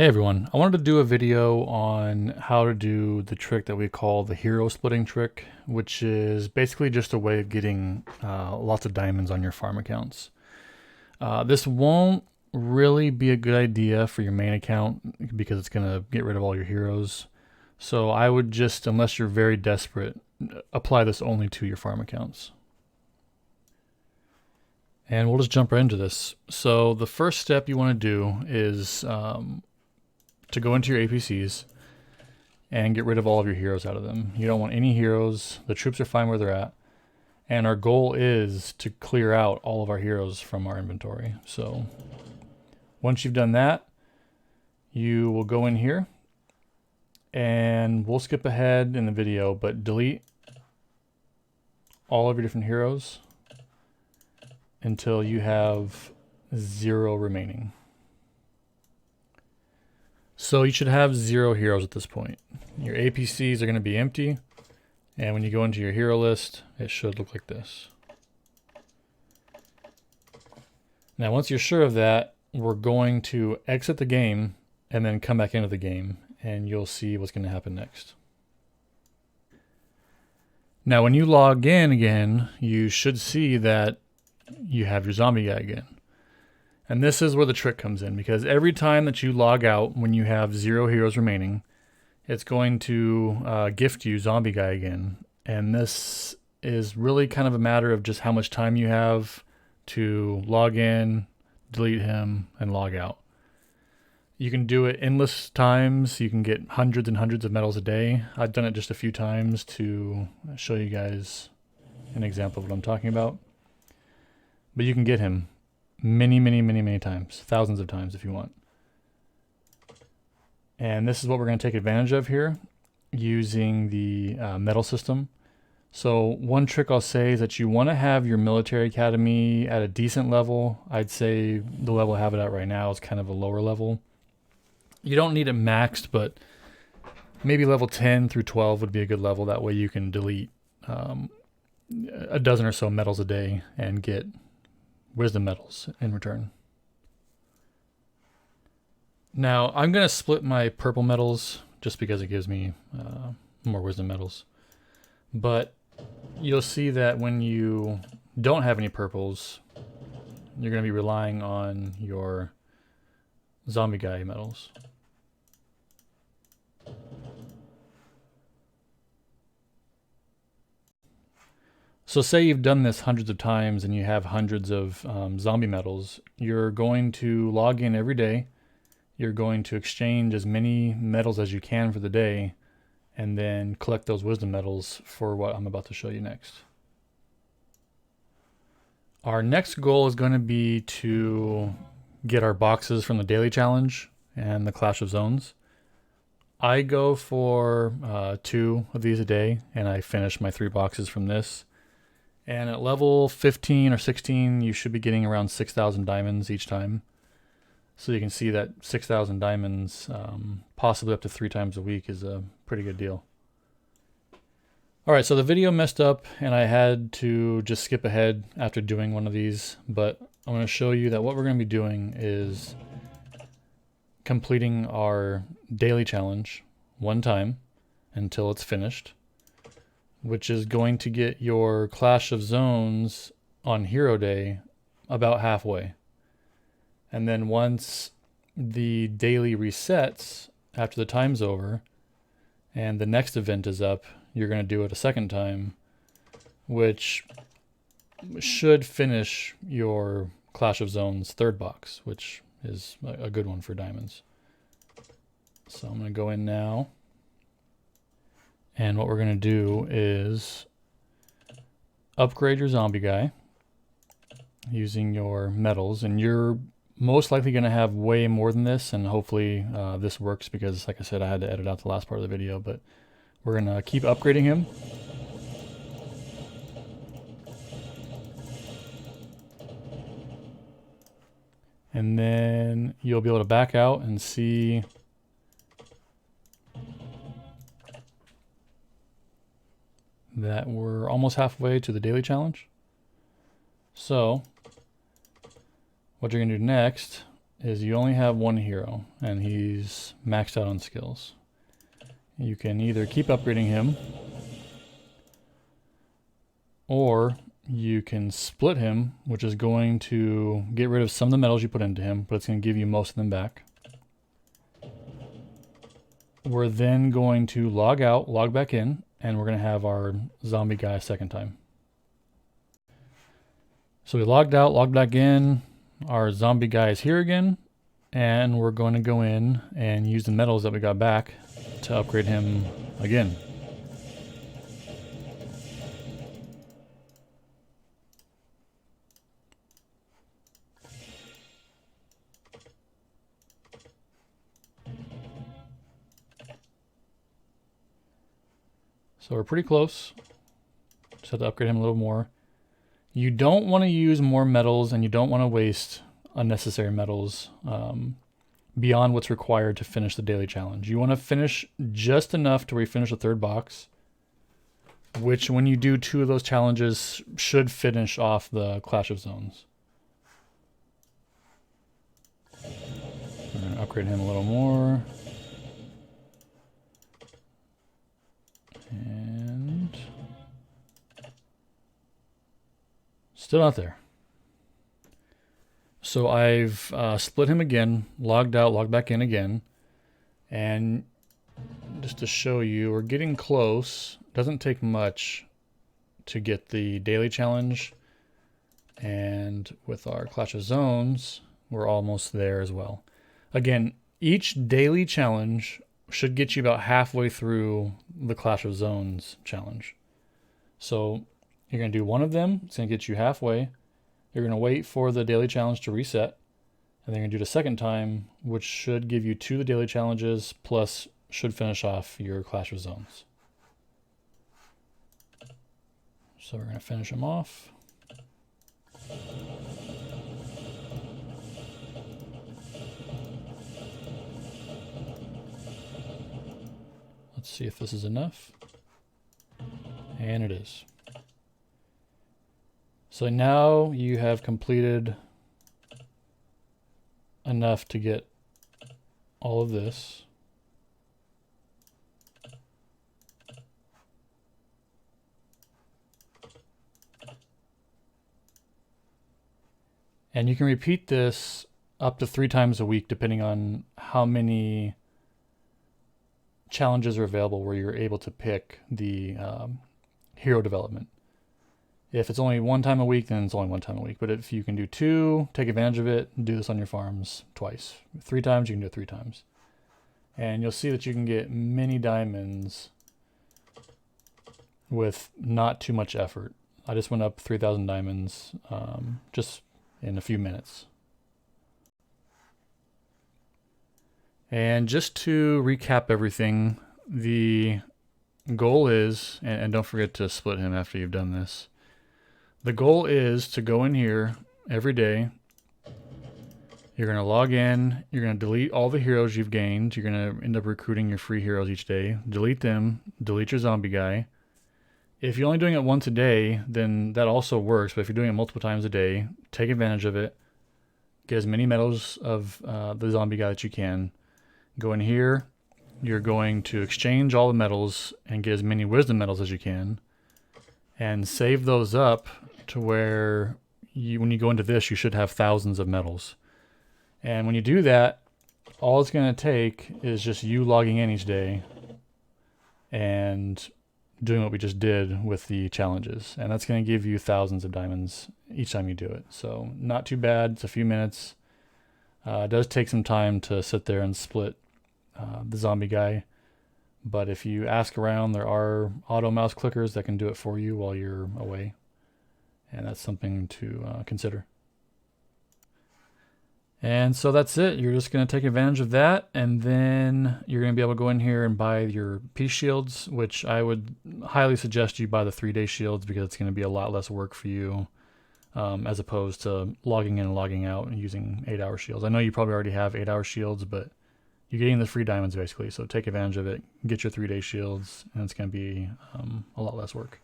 Hey everyone, I wanted to do a video on how to do the trick that we call the hero splitting trick, which is basically just a way of getting lots of diamonds on your farm accounts. This won't really be a good idea for your main account because it's going to get rid of all your heroes. So I would just, unless you're very desperate, apply this only to your farm accounts. And we'll just jump right into this. So the first step you want to do is to go into your APCs and get rid of all of your heroes out of them. You don't want any heroes. The troops are fine where they're at. And our goal is to clear out all of our heroes from our inventory. So once you've done that, you will go in here and we'll skip ahead in the video, but delete all of your different heroes until you have 0 remaining. So you should have 0 heroes at this point. Your APCs are going to be empty, and when you go into your hero list, it should look like this. Now, once you're sure of that, we're going to exit the game and then come back into the game, and you'll see what's going to happen next. Now, when you log in again, you should see that you have your zombie guy again. And this is where the trick comes in, because every time that you log out when you have 0 heroes remaining, it's going to gift you zombie guy again. And this is really kind of a matter of just how much time you have to log in, delete him, and log out. You can do it endless times. You can get hundreds and hundreds of medals a day. I've done it just a few times to show you guys an example of what I'm talking about. But you can get him many times, thousands of times if you want. And this is what we're going to take advantage of here using the medal system. So one trick I'll say is that you want to have your military academy at a decent level. I'd say the level I have it at right now is kind of a lower level. You don't need it maxed, but maybe level 10 through 12 would be a good level. That way you can delete a dozen or so medals a day and get wisdom medals in return. Now, I'm going to split my purple medals just because it gives me more wisdom medals. But you'll see that when you don't have any purples, you're going to be relying on your zombie guy medals. So say you've done this hundreds of times and you have hundreds of zombie medals. You're going to log in every day. You're going to exchange as many medals as you can for the day and then collect those wisdom medals for what I'm about to show you next. Our next goal is going to be to get our boxes from the daily challenge and the Clash of Zones. I go for 2 of these a day and I finish my 3 boxes from this. And at level 15 or 16, you should be getting around 6,000 diamonds each time. So you can see that 6,000 diamonds, possibly up to 3 times a week, is a pretty good deal. All right, so the video messed up and I had to just skip ahead after doing one of these, but I'm going to show you that what we're going to be doing is completing our daily challenge one time until it's finished, which is going to get your Clash of Zones on Hero Day about halfway. And then once the daily resets after the time's over and the next event is up, you're going to do it a second time, which should finish your Clash of Zones 3rd box, which is a good one for diamonds. So I'm going to go in now. And what we're going to do is upgrade your zombie guy using your medals. And you're most likely going to have way more than this. And hopefully this works because, like I said, I had to edit out the last part of the video. But we're going to keep upgrading him. And then you'll be able to back out and see that we're almost halfway to the daily challenge. So what you're going to do next is you only have one hero, and he's maxed out on skills. You can either keep upgrading him, or you can split him, which is going to get rid of some of the metals you put into him, but it's going to give you most of them back. We're then going to log out, log back in, and we're going to have our zombie guy a second time. So we logged out, logged back in, our zombie guy is here again, and we're going to go in and use the metals that we got back to upgrade him again. So we're pretty close. Just have to upgrade him a little more. You don't want to use more metals, and you don't want to waste unnecessary metals beyond what's required to finish the daily challenge. You want to finish just enough to where you finish the third box, which when you do 2 of those challenges should finish off the Clash of Zones. We're going to upgrade him a little more. And still not there. So I've split him again, logged out, logged back in again. And just to show you, we're getting close. Doesn't take much to get the daily challenge. And with our Clash of Zones, we're almost there as well. Again, each daily challenge should get you about halfway through the Clash of Zones challenge. So you're going to do one of them. It's going to get you halfway. You're going to wait for the daily challenge to reset. And then you're going to do the second time, which should give you 2 of the daily challenges, plus should finish off your Clash of Zones. So we're going to finish them off. Let's see if this is enough. And it is. So now you have completed enough to get all of this. And you can repeat this up to 3 times a week, depending on how many challenges are available where you're able to pick the hero development. If it's only 1 time a week, then it's only 1 time a week. But if you can do 2, take advantage of it, do this on your farms twice. 3 times, you can do it 3 times. And you'll see that you can get many diamonds with not too much effort. I just went up 3,000 diamonds just in a few minutes. And just to recap everything, the goal is, and don't forget to split him after you've done this, the goal is to go in here every day. You're going to log in, you're going to delete all the heroes you've gained, you're going to end up recruiting your free heroes each day, delete them, delete your zombie guy. If you're only doing it once a day, then that also works, but if you're doing it multiple times a day, take advantage of it, get as many medals of the zombie guy that you can. Go in here, you're going to exchange all the medals and get as many wisdom medals as you can, and save those up to where when you go into this, you should have thousands of medals. And when you do that, all it's going to take is just you logging in each day and doing what we just did with the challenges. And that's going to give you thousands of diamonds each time you do it. So not too bad. It's a few minutes. It does take some time to sit there and split the zombie guy. But if you ask around, there are auto mouse clickers that can do it for you while you're away. And that's something to consider. And so that's it. You're just going to take advantage of that, and then you're going to be able to go in here and buy your peace shields, which I would highly suggest you buy the 3-day shields because it's going to be a lot less work for you as opposed to logging in and logging out and using 8-hour shields. I know you probably already have 8-hour shields, but you're getting the free diamonds basically, so take advantage of it. Get your 3-day shields, and it's going to be a lot less work.